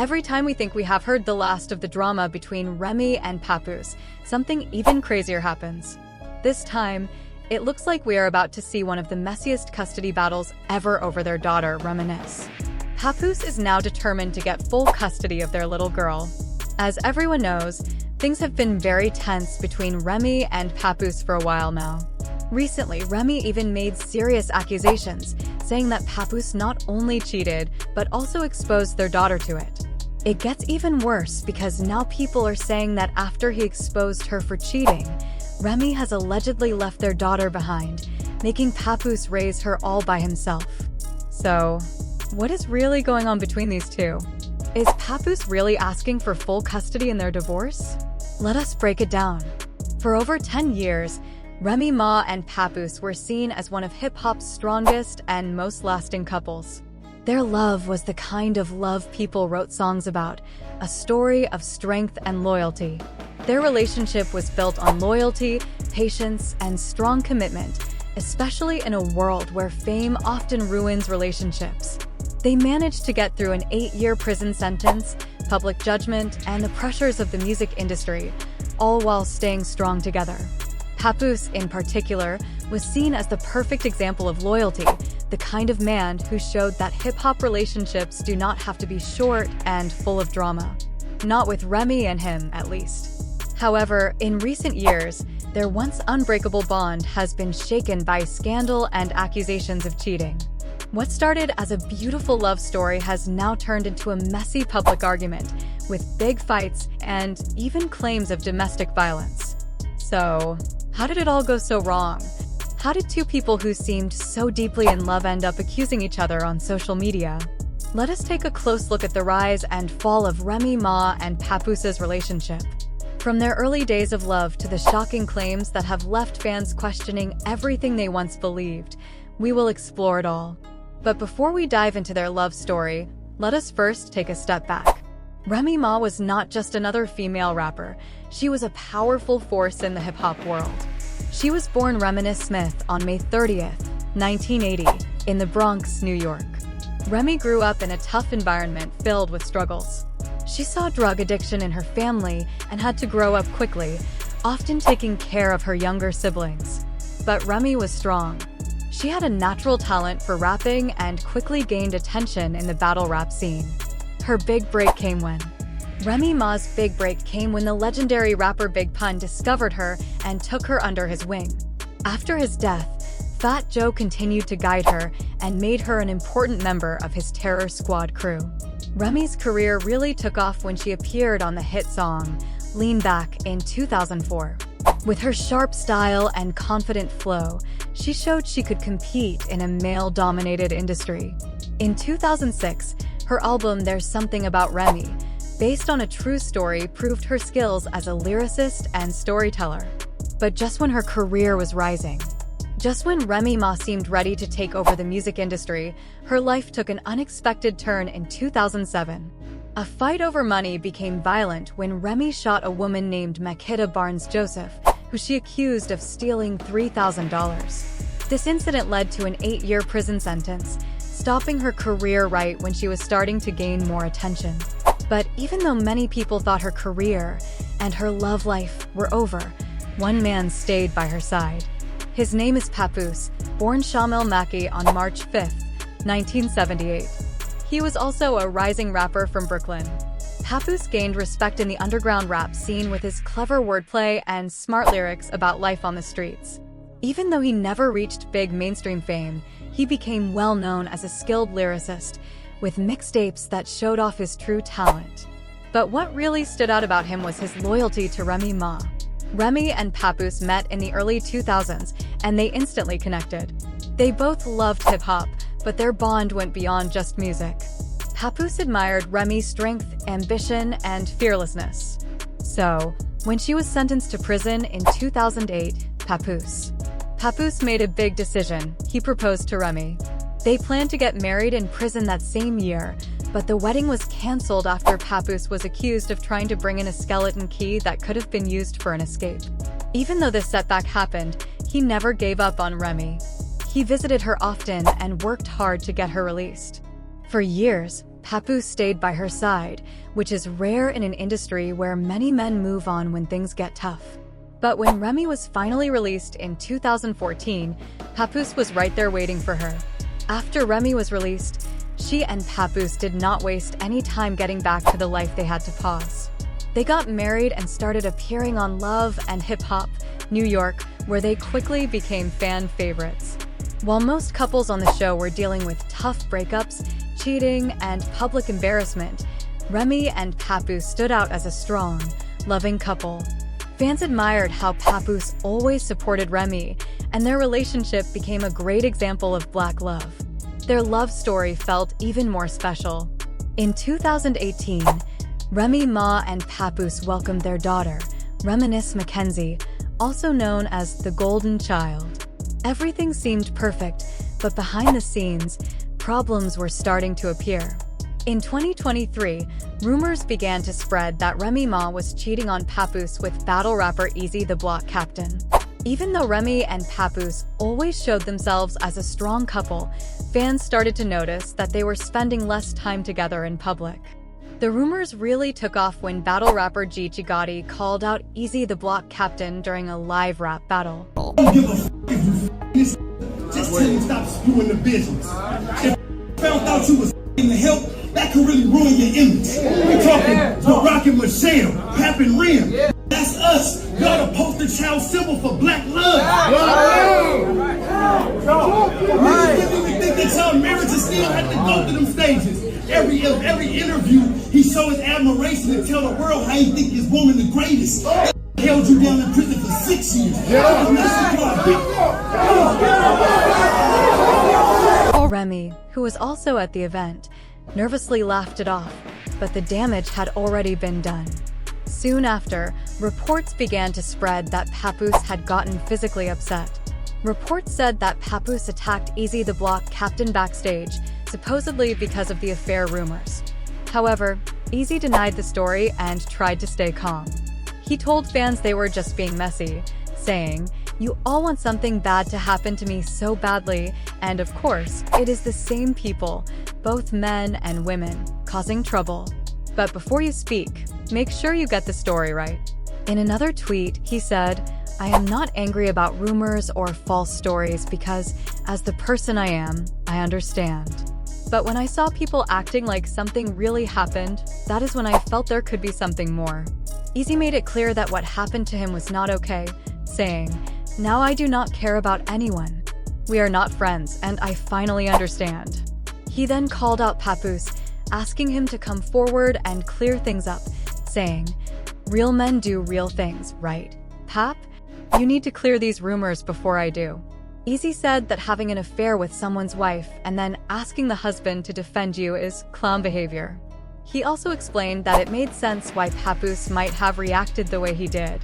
Every time we think we have heard the last of the drama between Remy and Papoose, something even crazier happens. This time, it looks like we are about to see one of the messiest custody battles ever over their daughter, Reminisce. Papoose is now determined to get full custody of their little girl. As everyone knows, things have been very tense between Remy and Papoose for a while now. Recently, Remy even made serious accusations, saying that Papoose not only cheated, but also exposed their daughter to it. It gets even worse because now people are saying that after he exposed her for cheating, Remy has allegedly left their daughter behind, making Papoose raise her all by himself. So, what is really going on between these two? Is Papoose really asking for full custody in their divorce? Let us break it down. For over 10 years, Remy Ma and Papoose were seen as one of hip-hop's strongest and most lasting couples. Their love was the kind of love people wrote songs about, a story of strength and loyalty. Their relationship was built on loyalty, patience, and strong commitment, especially in a world where fame often ruins relationships. They managed to get through an 8-year prison sentence, public judgment, and the pressures of the music industry, all while staying strong together. Papoose, in particular, was seen as the perfect example of loyalty, the kind of man who showed that hip-hop relationships do not have to be short and full of drama. Not with Remy and him, at least. However, in recent years, their once unbreakable bond has been shaken by scandal and accusations of cheating. What started as a beautiful love story has now turned into a messy public argument, with big fights and even claims of domestic violence. So, how did it all go so wrong? How did two people who seemed so deeply in love end up accusing each other on social media? Let us take a close look at the rise and fall of Remy Ma and Papoose's relationship. From their early days of love to the shocking claims that have left fans questioning everything they once believed, we will explore it all. But before we dive into their love story, let us first take a step back. Remy Ma was not just another female rapper, she was a powerful force in the hip-hop world. She was born Reminisce Smith on May 30th, 1980, in the Bronx, New York. Remy grew up in a tough environment filled with struggles. She saw drug addiction in her family and had to grow up quickly, often taking care of her younger siblings. But Remy was strong. She had a natural talent for rapping and quickly gained attention in the battle rap scene. Her big break came when Remy Ma's big break came when the legendary rapper Big Pun discovered her and took her under his wing. After his death, Fat Joe continued to guide her and made her an important member of his Terror Squad crew. Remy's career really took off when she appeared on the hit song Lean Back in 2004. With her sharp style and confident flow, she showed she could compete in a male-dominated industry. In 2006, her album There's Something About Remy, based on a true story, proved her skills as a lyricist and storyteller. But just when her career was rising, just when Remy Ma seemed ready to take over the music industry, her life took an unexpected turn in 2007. A fight over money became violent when Remy shot a woman named Makita Barnes-Joseph, who she accused of stealing $3,000. This incident led to an 8-year prison sentence, stopping her career right when she was starting to gain more attention. But even though many people thought her career and her love life were over, one man stayed by her side. His name is Papoose, born Shamil Maki on March 5, 1978. He was also a rising rapper from Brooklyn. Papoose gained respect in the underground rap scene with his clever wordplay and smart lyrics about life on the streets. Even though he never reached big mainstream fame, he became well known as a skilled lyricist, with mixtapes that showed off his true talent. But what really stood out about him was his loyalty to Remy Ma. Remy and Papoose met in the early 2000s, and they instantly connected. They both loved hip-hop, but their bond went beyond just music. Papoose admired Remy's strength, ambition, and fearlessness. So, when she was sentenced to prison in 2008, Papoose made a big decision. He proposed to Remy. They planned to get married in prison that same year, but the wedding was cancelled after Papoose was accused of trying to bring in a skeleton key that could have been used for an escape. Even though this setback happened, he never gave up on Remy. He visited her often and worked hard to get her released. For years, Papoose stayed by her side, which is rare in an industry where many men move on when things get tough. But when Remy was finally released in 2014, Papoose was right there waiting for her. After Remy was released, she and Papoose did not waste any time getting back to the life they had to pause. They got married and started appearing on Love and Hip Hop New York, where they quickly became fan favorites. While most couples on the show were dealing with tough breakups, cheating, and public embarrassment, Remy and Papoose stood out as a strong, loving couple. Fans admired how Papoose always supported Remy, and their relationship became a great example of Black love. Their love story felt even more special. In 2018, Remy Ma and Papoose welcomed their daughter, Reminisce Mackenzie, also known as the Golden Child. Everything seemed perfect, but behind the scenes, problems were starting to appear. In 2023, rumors began to spread that Remy Ma was cheating on Papoose with battle rapper Eazy the Block Captain. Even though Remy and Papoose always showed themselves as a strong couple, fans started to notice that they were spending less time together in public. The rumors really took off when battle rapper Gigi Gotti called out Eazy the Block Captain during a live rap battle. Don't give a f if you just tell him stop screwing the business. If found out you was in the help, that could really ruin your image. We're talking Barack and Michelle, Pap and Rem. That's us. Y'all the poster child symbol for Black love. Niggas really think that y'all marriages still have to go through them stages. Every interview, he show his admiration and tell the world how he think his woman the greatest. They held you down in prison for 6 years. Remy, who was also at the event, nervously laughed it off, but the damage had already been done. Soon after, reports began to spread that Papoose had gotten physically upset. Reports said that Papoose attacked Eazy the Block Captain backstage, supposedly because of the affair rumors. However, Eazy denied the story and tried to stay calm. He told fans they were just being messy, saying, "You all want something bad to happen to me so badly, and of course, it is the same people, both men and women, causing trouble. But before you speak, make sure you get the story right." In another tweet, he said, "I am not angry about rumors or false stories because, as the person I am, I understand. But when I saw people acting like something really happened, that is when I felt there could be something more." Eazy made it clear that what happened to him was not okay, saying, "Now I do not care about anyone. We are not friends, and I finally understand." He then called out Papoose, asking him to come forward and clear things up, saying, "Real men do real things, right? Pap, you need to clear these rumors before I do." Eazy said that having an affair with someone's wife and then asking the husband to defend you is clown behavior. He also explained that it made sense why Papoose might have reacted the way he did.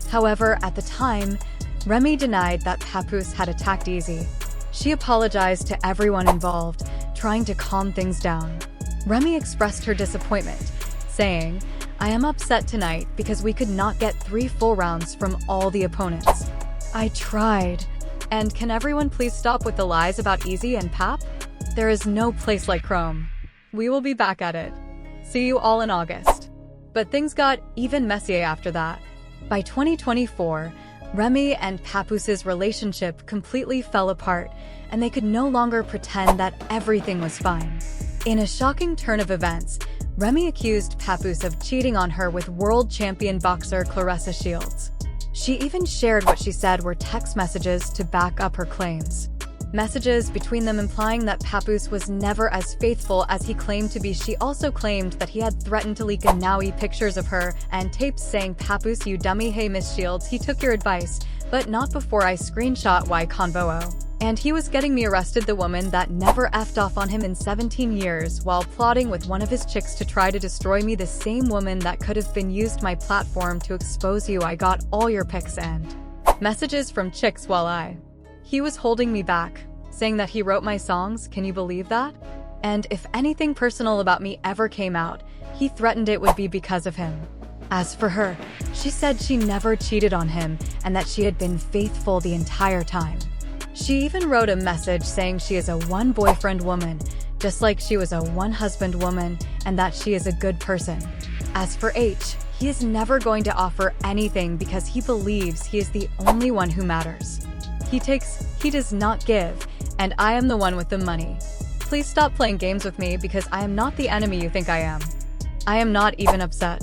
However, at the time, Remy denied that Papoose had attacked Eazy. She apologized to everyone involved, trying to calm things down. Remy expressed her disappointment, saying, "I am upset tonight because we could not get 3 full rounds from all the opponents. I tried. And can everyone please stop with the lies about Eazy and Pap? There is no place like Chrome. We will be back at it. See you all in August." But things got even messier after that. By 2024, Remy and Papoose's relationship completely fell apart, and they could no longer pretend that everything was fine. In a shocking turn of events, Remy accused Papoose of cheating on her with world champion boxer Claressa Shields. She even shared what she said were text messages to back up her claims. Messages between them implying that Papoose was never as faithful as he claimed to be. She also claimed that he had threatened to leak Naui pictures of her and tapes saying, "Papoose, you dummy, hey Miss Shields, he took your advice, but not before I screenshot Y Convo. And he was getting me arrested, the woman that never effed off on him in 17 years while plotting with one of his chicks to try to destroy me, the same woman that could have been used my platform to expose you. I got all your pics and messages from chicks while he was holding me back, saying that he wrote my songs. Can you believe that? And if anything personal about me ever came out, he threatened it would be because of him." As for her, she said she never cheated on him and that she had been faithful the entire time. She even wrote a message saying she is a one-boyfriend woman, just like she was a one-husband woman and that she is a good person. As for H, he is never going to offer anything because he believes he is the only one who matters. He does not give, and I am the one with the money. Please stop playing games with me because I am not the enemy you think I am. I am not even upset.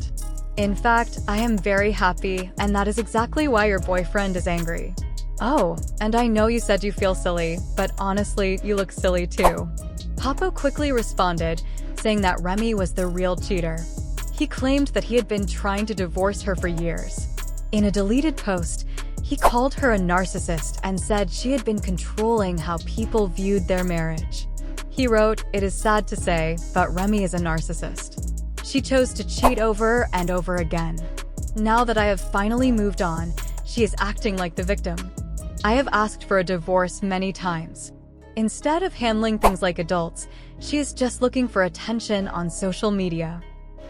In fact, I am very happy, and that is exactly why your boyfriend is angry. Oh, and I know you said you feel silly, but honestly, you look silly too. Papo quickly responded, saying that Remy was the real cheater. He claimed that he had been trying to divorce her for years. In a deleted post, he called her a narcissist and said she had been controlling how people viewed their marriage. He wrote, "It is sad to say, but Remy is a narcissist. She chose to cheat over and over again. Now that I have finally moved on, she is acting like the victim. I have asked for a divorce many times. Instead of handling things like adults, she is just looking for attention on social media.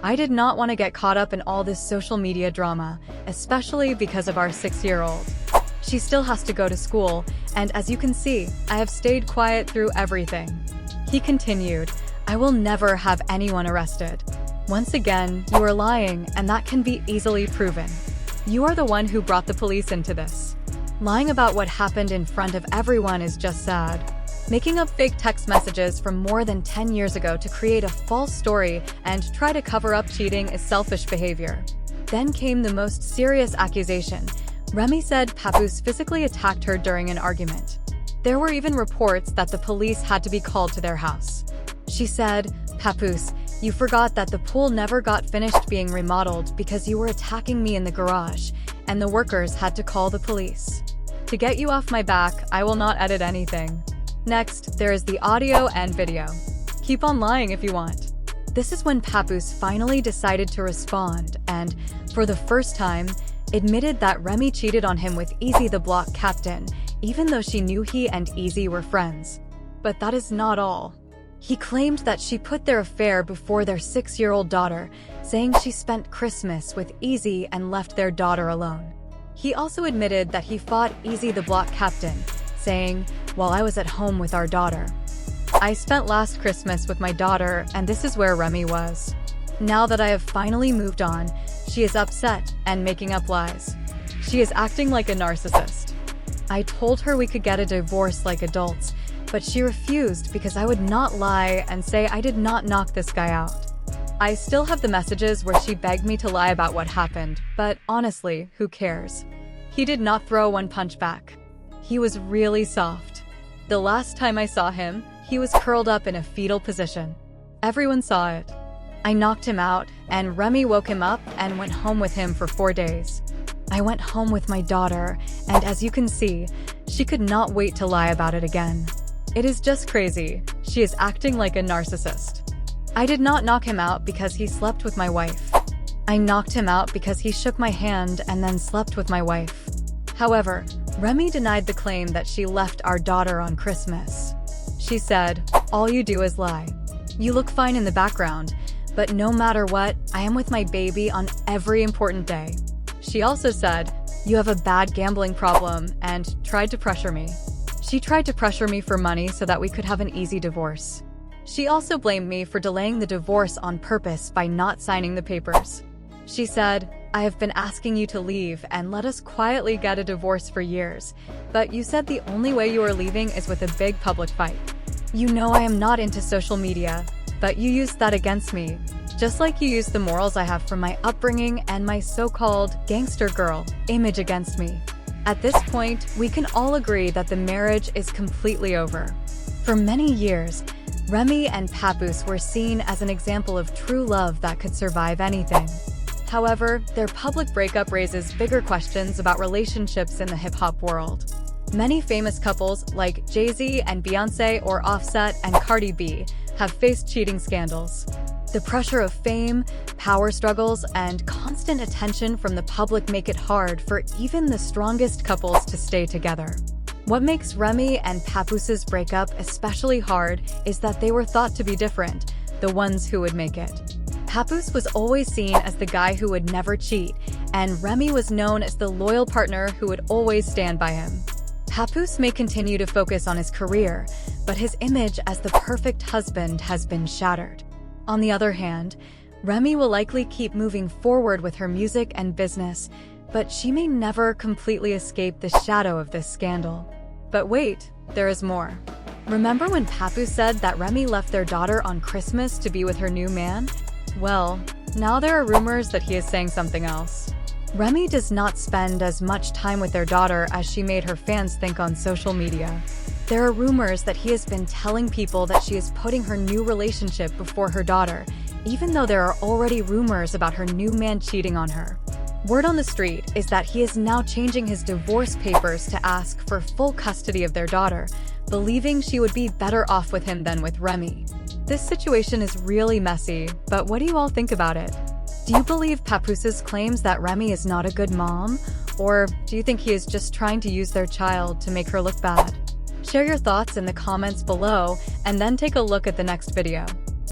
I did not want to get caught up in all this social media drama, especially because of our 6-year-old. She still has to go to school, and as you can see, I have stayed quiet through everything." He continued, "I will never have anyone arrested. Once again, you are lying, and that can be easily proven. You are the one who brought the police into this. Lying about what happened in front of everyone is just sad. Making up fake text messages from more than 10 years ago to create a false story and try to cover up cheating is selfish behavior." Then came the most serious accusation. Remy said Papoose physically attacked her during an argument. There were even reports that the police had to be called to their house. She said, "Papoose, you forgot that the pool never got finished being remodeled because you were attacking me in the garage, and the workers had to call the police. To get you off my back, I will not edit anything." Next, there is the audio and video. Keep on lying if you want. This is when Papoose finally decided to respond and, for the first time, admitted that Remy cheated on him with Easy the block captain, even though she knew he and Easy were friends. But that is not all. He claimed that she put their affair before their 6-year-old daughter, saying she spent Christmas with Easy and left their daughter alone. He also admitted that he fought Easy the block captain, saying, "While I was at home with our daughter. I spent last Christmas with my daughter, and this is where Remy was. Now that I have finally moved on, she is upset and making up lies. She is acting like a narcissist. I told her we could get a divorce like adults, but she refused because I would not lie and say I did not knock this guy out. I still have the messages where she begged me to lie about what happened, but honestly, who cares?" He did not throw one punch back. He was really soft. The last time I saw him, he was curled up in a fetal position. Everyone saw it. I knocked him out, and Remy woke him up and went home with him for 4 days. I went home with my daughter, and as you can see, she could not wait to lie about it again. It is just crazy. She is acting like a narcissist. I did not knock him out because he slept with my wife. I knocked him out because he shook my hand and then slept with my wife. However, Remy denied the claim that she left our daughter on Christmas. She said, "All you do is lie. You look fine in the background, but no matter what, I am with my baby on every important day." She also said, "You have a bad gambling problem," and tried to pressure me. She tried to pressure me for money so that we could have an easy divorce. She also blamed me for delaying the divorce on purpose by not signing the papers. She said, "I have been asking you to leave and let us quietly get a divorce for years, but you said the only way you are leaving is with a big public fight. You know I am not into social media, but you used that against me, just like you used the morals I have from my upbringing and my so-called gangster girl image against me. At this point, we can all agree that the marriage is completely over." For many years, Remy and Papoose were seen as an example of true love that could survive anything. However, their public breakup raises bigger questions about relationships in the hip-hop world. Many famous couples like Jay-Z and Beyoncé or Offset and Cardi B have faced cheating scandals. The pressure of fame, power struggles, and constant attention from the public make it hard for even the strongest couples to stay together. What makes Remy and Papoose's breakup especially hard is that they were thought to be different, the ones who would make it. Papoose was always seen as the guy who would never cheat, and Remy was known as the loyal partner who would always stand by him. Papoose may continue to focus on his career, but his image as the perfect husband has been shattered. On the other hand, Remy will likely keep moving forward with her music and business, but she may never completely escape the shadow of this scandal. But wait, there is more. Remember when Papoose said that Remy left their daughter on Christmas to be with her new man? Well, now there are rumors that he is saying something else. Remy does not spend as much time with their daughter as she made her fans think on social media. There are rumors that he has been telling people that she is putting her new relationship before her daughter, even though there are already rumors about her new man cheating on her. Word on the street is that he is now changing his divorce papers to ask for full custody of their daughter, believing she would be better off with him than with Remy. This situation is really messy, but what do you all think about it? Do you believe Papoose's claims that Remy is not a good mom? Or do you think he is just trying to use their child to make her look bad? Share your thoughts in the comments below, and then take a look at the next video.